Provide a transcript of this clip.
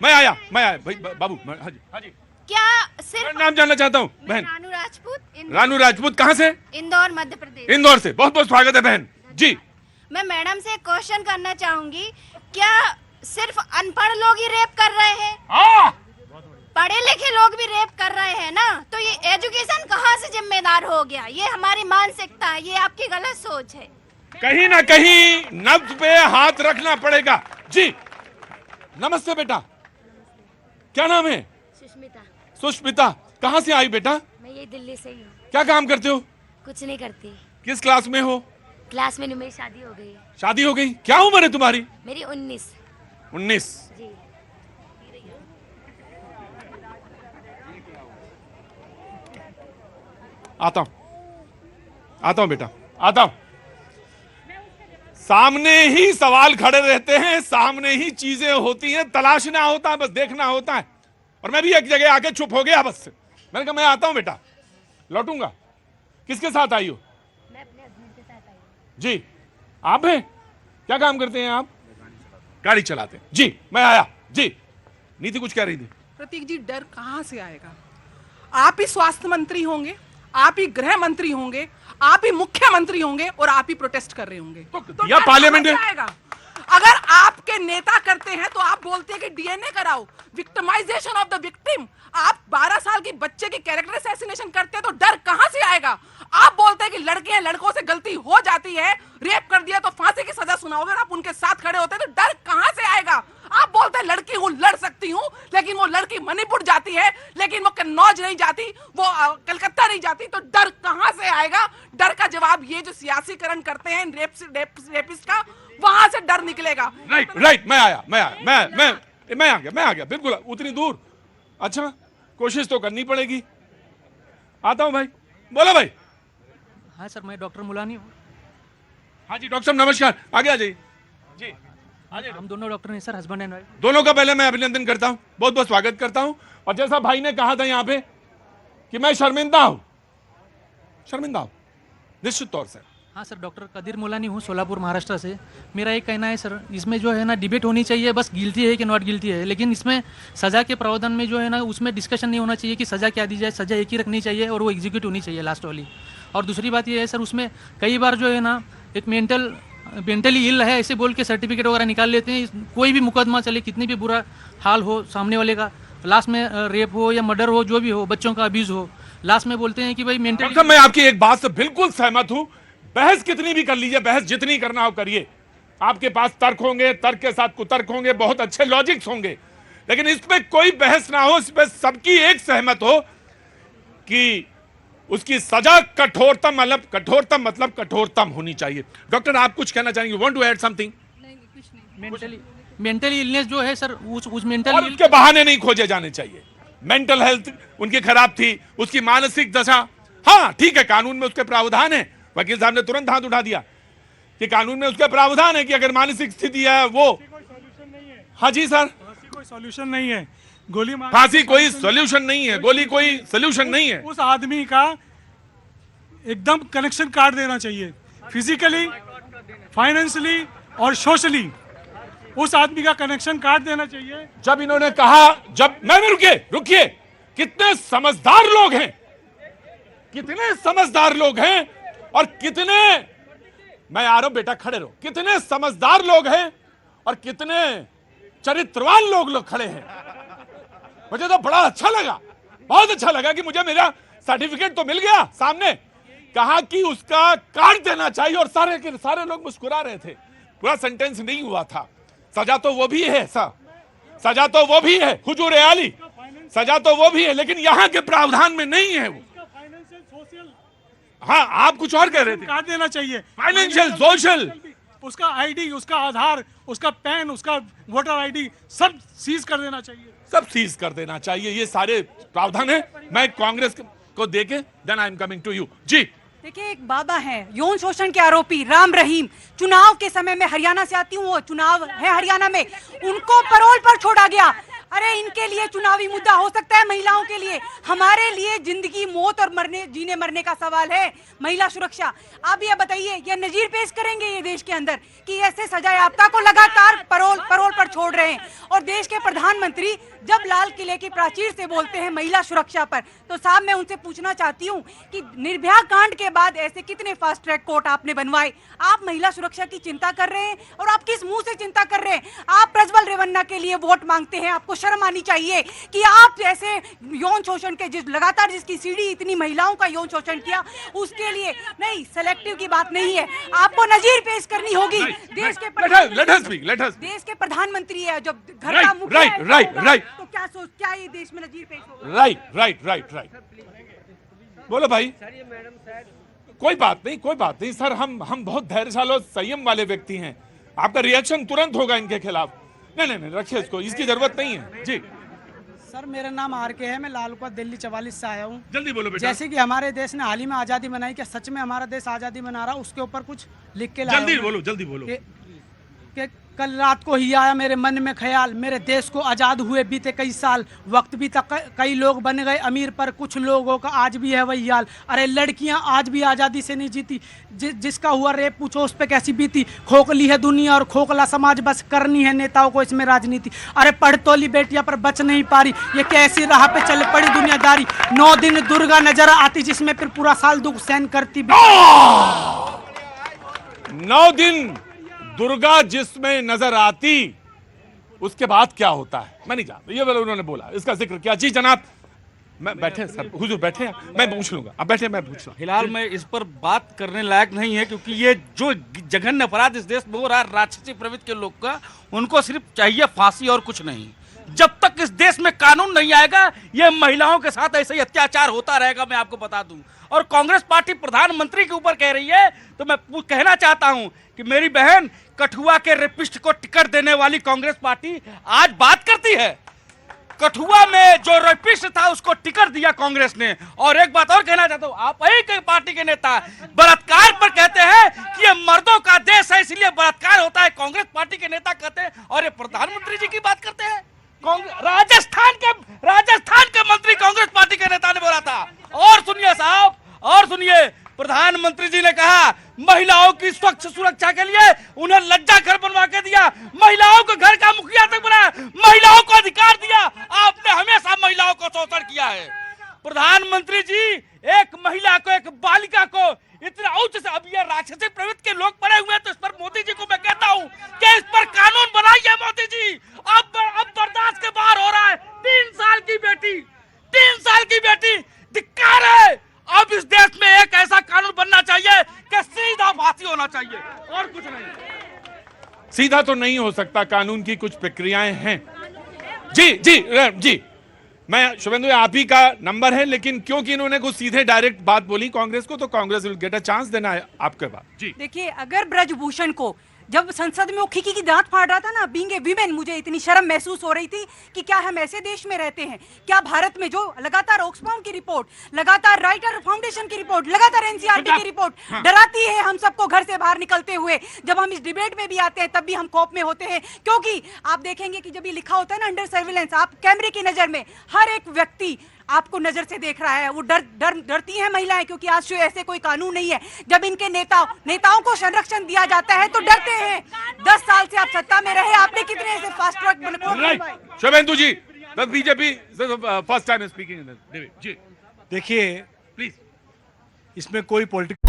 मैं आया भाई बाबू हाँ जी हाँ जी। क्या सिर्फ मैं नाम जानना चाहता हूँ मैं बहन। रानू राजपूत रानू राजपूत कहाँ से? इंदौर मध्य प्रदेश। इंदौर से। बहुत बहुत स्वागत है बहन जी। मैं मैडम से एक क्वेश्चन करना चाहूंगी, क्या सिर्फ अनपढ़ लोग ही रेप कर रहे हैं? पढ़े लिखे लोग भी रेप कर रहे हैं ना, तो ये एजुकेशन कहाँ से जिम्मेदार हो गया? ये हमारी मानसिकता है, ये आपकी गलत सोच है। कहीं ना कहीं नब्ज पे हाथ रखना पड़ेगा जी। नमस्ते बेटा, क्या नाम है? सुष्मिता। सुष्मिता, कहाँ से आई बेटा? मैं ये दिल्ली से ही हूँ। क्या काम करते हो? कुछ नहीं करती। किस क्लास में हो? क्लास में नहीं, मेरी शादी हो गई है। शादी हो गई? क्या उम्र है तुम्हारी? मेरी 19। 19। जी। आता हूं बेटा, आता हूं। सामने ही सवाल खड़े रहते हैं, सामने ही चीजें होती हैं, तलाशना होता है, बस देखना होता है। और मैं भी एक जगह आके चुप हो गया बस। मैंने कहा मैं आता हूं बेटा, लौटूंगा। किसके साथ आई हो? मैं अपने हस्बैंड के साथ आई हूँ। जी। आप हैं? क्या काम करते हैं आप? गाड़ी चलाते हैं जी। मैं आया जी। नीति कुछ कह रही थी। प्रतीक जी, डर कहाँ से आएगा? आप ही स्वास्थ्य मंत्री होंगे, आप ही गृह मंत्री होंगे, आप ही मुख्यमंत्री होंगे और आप ही प्रोटेस्ट कर रहे होंगे। तो या डर पार्लियामेंट कहाँ में से आएगा? अगर आपके नेता करते हैं तो आप बोलते हैं कि डीएनए कराओ, विक्टिमाइजेशन ऑफ द विक्टिम। आप 12 साल की बच्चे की कैरेक्टर असैसिनेशन करते हैं तो डर कहां से आएगा? आप बोलते हैं कि लड़के हैं, लड़कों से गलती हो जाती है, रेप कर दिया तो फांसी की सजा सुनाओगे, और आप उनके साथ खड़े होते हैं तो डर कहां से आएगा? आप बोलते हैं लड़की हूं, लड़ सकती हूं, लेकिन वो लड़की मणिपुर जाती है, लेकिन वो कन्नौज नहीं जाती, वो कलकत्ता नहीं जाती, तो डर कहां से आएगा? डर का जवाब ये जो सियासीकरण करते हैं रेपिस्ट का, वहां से डर निकलेगा। राइट। मैं आ गया बिल्कुल उतनी दूर। अच्छा, कोशिश तो करनी पड़ेगी। आता हूं भाई। बोलो भाई। हाँ सर, मैं डॉक्टर मुलानी हूँ। हाँ जी डॉक्टर साहब नमस्कार, आगे आ जाइए जी। हम दोनों डॉक्टर हैं सर, हस्बैंड एंड वाइफ। दोनों का पहले मैं अभिनंदन करता हूं, बहुत बहुत स्वागत करता हूं। और जैसा भाई ने कहा था यहाँ पे कि मैं शर्मिंदा हूं निश्चित तौर से। हाँ सर, डॉक्टर कदीर मुलानी हूँ, सोलापुर महाराष्ट्र से। मेरा एक कहना है सर, इसमें जो है ना डिबेट होनी चाहिए, बस गिल्टी है कि नॉट गिल्टी है, लेकिन इसमें सज़ा के प्रावधान में जो है ना उसमें डिस्कशन नहीं होना चाहिए कि सज़ा क्या दी जाए। सज़ा एक ही रखनी चाहिए और वो एग्जीक्यूट होनी चाहिए लास्ट वाली। और दूसरी बात ये है सर, उसमें कई बार जो है ना एक मेंटली इल है ऐसे बोल के सर्टिफिकेट वगैरह निकाल लेते हैं। कोई भी मुकदमा चले, कितनी भी बुरा हाल हो सामने वाले का, लास्ट में रेप हो या मर्डर हो, जो भी हो, बच्चों का अब्यूज हो, लास्ट में बोलते हैं कि भाई मेंटल। मैं आपकी एक बात से बिल्कुल सहमत हूं। बहस कितनी भी कर लीजिए, बहस जितनी करना हो करिए, आपके पास तर्क होंगे, तर्क के साथ कुतर्क होंगे, बहुत अच्छे लॉजिक्स होंगे, लेकिन इस पे कोई बहस ना हो, इस पे सबकी एक सहमत हो कि उसकी सजा कठोरतम मतलब कठोरतम होनी चाहिए। डॉक्टर आप कुछ कहना चाहेंगे? Want to add something? Mentally illness जो है सर, उस मेंटल और उसके बहाने नहीं खोजे जाने चाहिए। मेंटल हेल्थ उनकी खराब थी, उसकी मानसिक दशा, हाँ ठीक है, कानून में उसके प्रावधान है। वकील साहब ने तुरंत हाथ उठा दिया कि कानून में उसके प्रावधान है कि अगर मानसिक स्थिति है वो। हाँ जी सर, कोई सॉल्यूशन नहीं है। गोली मार फांसी कोई सॉल्यूशन नहीं है, गोली कोई सॉल्यूशन नहीं है। उस आदमी का एकदम कनेक्शन काट देना चाहिए, फिजिकली, फाइनेंशियली और सोशली। उस आदमी का कनेक्शन काट देना चाहिए। जब इन्होंने कहा, जब मैं रुकिए, कितने समझदार लोग हैं, और कितने, मैं आ रहा हूं बेटा, खड़े रहो, कितने समझदार लोग हैं और कितने चरित्रवान लोग खड़े हैं। मुझे तो बड़ा अच्छा लगा, बहुत अच्छा लगा कि मुझे मेरा सर्टिफिकेट तो मिल गया। सामने कहा कि उसका काट देना चाहिए और सारे के सारे लोग मुस्कुरा रहे थे। पूरा सेंटेंस नहीं हुआ था। सजा तो वो भी है सजा तो वो भी है, हुजूर आली, सजा तो वो भी है, लेकिन यहां के प्रावधान में नहीं है वो। हाँ, आप कुछ और कह रहे थे। काट देना चाहिए। फाइनेंशियल, सोशल, उसका आईडी, उसका आधार, उसका पैन, उसका वोटर आईडी सब सीज कर देना चाहिए। सब सीज कर देना चाहिए। ये सारे प्रावधान है। मैं कांग्रेस को देके then I am coming to you जी। देखिए, एक बाबा है यौन शोषण के आरोपी राम रहीम, चुनाव के समय में, हरियाणा से आती हूँ, वो चुनाव है हरियाणा में, उनको पैरोल पर छोड़ा गया। अरे इनके लिए चुनावी मुद्दा हो सकता है, महिलाओं के लिए, हमारे लिए जिंदगी मौत और मरने जीने मरने का सवाल है महिला सुरक्षा। आप ये बताइए, ये नजीर पेश करेंगे ये देश के अंदर कि ऐसे सजायाफ्ता को लगातार पैरोल पर छोड़ रहे हैं? और देश के प्रधानमंत्री जब लाल किले की प्राचीर से बोलते हैं महिला सुरक्षा पर, तो साहब मैं उनसे पूछना चाहती हूँ कि निर्भया कांड के बाद ऐसे कितने फास्ट ट्रैक कोर्ट आपने बनवाए? आप महिला सुरक्षा की चिंता कर रहे हैं और आप किस मुंह से चिंता कर रहे हैं? आप प्रज्वल रेवन्ना के लिए वोट मांगते हैं, आपको शर्म आनी चाहिए कि आप ऐसे यौन शोषण के लगातार जिसकी सीढ़ी इतनी महिलाओं का यौन शोषण किया, उसके लिए नहीं, सेलेक्टिव की बात नहीं है, आपको नजीर पेश करनी होगी। देश के देश के प्रधानमंत्री है, जब घर का मुखिया है, तो क्या ये देश में नजीर पेश होगा? राइट बोलो भाई। कोई बात नहीं सर, हम बहुत धैर्यशाली और संयम वाले व्यक्ति हैं। आपका रिएक्शन तुरंत होगा इनके खिलाफ। नहीं रखिए इसको, इसकी जरूरत नहीं है जी। सर मेरा नाम आरके है, मैं लालपुर दिल्ली 44 से आया हूँ। जल्दी बोलो बेटा। जैसे कि हमारे देश ने हाल ही में आज़ादी बनाई, क्या सच में हमारा देश आज़ादी मना रहा, उसके ऊपर कुछ लिख के लाया? जल्दी बोलो। कि कल रात को ही आया मेरे मन में ख्याल, मेरे देश को आज़ाद हुए बीते कई साल, वक्त बीता कई लोग बन गए अमीर, पर कुछ लोगों का आज भी है वही हाल। अरे लड़कियां आज भी आज़ादी से नहीं जीती, जिसका हुआ रेप पूछो उस पर कैसी बीती। खोखली है दुनिया और खोखला समाज, बस करनी है नेताओं को इसमें राजनीति। अरे पढ़ तोली बेटियां पर बच नहीं पा रही, ये कैसी राह पे चल पड़ी दुनियादारी। 9 दिन दुर्गा नजर आती, जिसमें फिर पूरा साल दुख सहन करती। 9 दिन दुर्गा जिसमें नजर आती, उसके बाद क्या होता है मैं नहीं जानता, ये उन्होंने बोला, इसका जिक्र किया। जी जनाब, मैं बैठे सर, हुजूर बैठे, मैं पूछ लूंगा, अब बैठे मैं पूछ लूंगा। फिलहाल मैं इस पर बात करने लायक नहीं है, क्योंकि ये जो जघन्य अपराध इस देश में हो रहा है राक्षसी प्रवृत्ति के लोग का, उनको सिर्फ चाहिए फांसी और कुछ नहीं। जब तक इस देश में कानून नहीं आएगा, ये महिलाओं के साथ ऐसे ही अत्याचार होता रहेगा, मैं आपको बता दूं। और कांग्रेस पार्टी प्रधानमंत्री के ऊपर कह रही है, तो मैं कहना चाहता हूं कि मेरी बहन, कठुआ के रेपिस्ट को टिकट देने वाली कांग्रेस पार्टी आज बात करती है। कठुआ में जो रेपिस्ट था उसको टिकट दिया कांग्रेस ने। और एक बात और कहना चाहता हूं, आप ही के पार्टी के नेता बलात्कार पर कहते हैं कि ये मर्दों का देश है इसलिए बलात्कार होता है, कांग्रेस पार्टी के नेता कहते हैं, और ये प्रधानमंत्री जी की बात करते हैं। राजस्थान के मंत्री कांग्रेस पार्टी के नेता ने बोला था। और सुनिए साहब, और सुनिए, प्रधानमंत्री जी ने कहा महिलाओं की स्वच्छ सुरक्षा के लिए उन्हें लज्जा घर बनवा के दिया, महिलाओं को घर का मुखिया तक बनाया, महिलाओं को अधिकार दिया। आपने हमेशा महिलाओं को शोषण किया है। प्रधानमंत्री जी एक महिला को, एक बालिका को इतना उच्च से, अब ये राक्षसी प्रवृत्ति के लोग पड़े हुए हैं, तो इस पर मोदी जी को मैं कहता हूं कि इस पर कानून बनाइए मोदी जी। अब बर्दाश्त के बाहर हो रहा है। 3 साल की बेटी, धिक्कार है। अब इस देश में एक ऐसा कानून बनना चाहिए कि सीधा फांसी होना चाहिए, और कुछ नहीं। सीधा तो नहीं हो सकता, कानून की कुछ प्रक्रियाएं हैं। जी मैं शुभेंदु, आप ही का नंबर है, लेकिन क्योंकि इन्होंने कुछ सीधे डायरेक्ट बात बोली कांग्रेस को, तो Congress will get a chance, देना है आपके बाद। जी देखिए, अगर ब्रजभूषण को जब संसद में वो खिकी की दांत फाड़ रहा था ना, बीइंग ए वीमेन, मुझे इतनी शर्म महसूस हो रही थी कि क्या हम ऐसे देश में रहते हैं? क्या भारत में जो लगातार ऑक्सफैम की रिपोर्ट, लगातार राइटर फाउंडेशन की रिपोर्ट, लगातार एनसीईआरटी की रिपोर्ट डराती है हम सबको घर से बाहर निकलते हुए। जब हम इस डिबेट में भी आते हैं तब भी हम खौफ में होते हैं, क्योंकि आप देखेंगे कि जब ये लिखा होता है ना अंडर सर्विलेंस, आप कैमरे की नजर में, हर एक व्यक्ति आपको नजर से देख रहा है। वो डरती हैं महिलाएं, क्योंकि आज से ऐसे कोई कानून नहीं है। जब इनके नेताओं को संरक्षण दिया जाता है तो डरते हैं। 10 साल से आप सत्ता में रहे, आपने कितने ऐसे फास्ट ट्रैक बनवाए? शुभेंदु जी, बीजेपी फर्स्ट टाइम स्पीकिंग। जी देखिए, प्लीज, इसमें कोई पॉलिटिक्स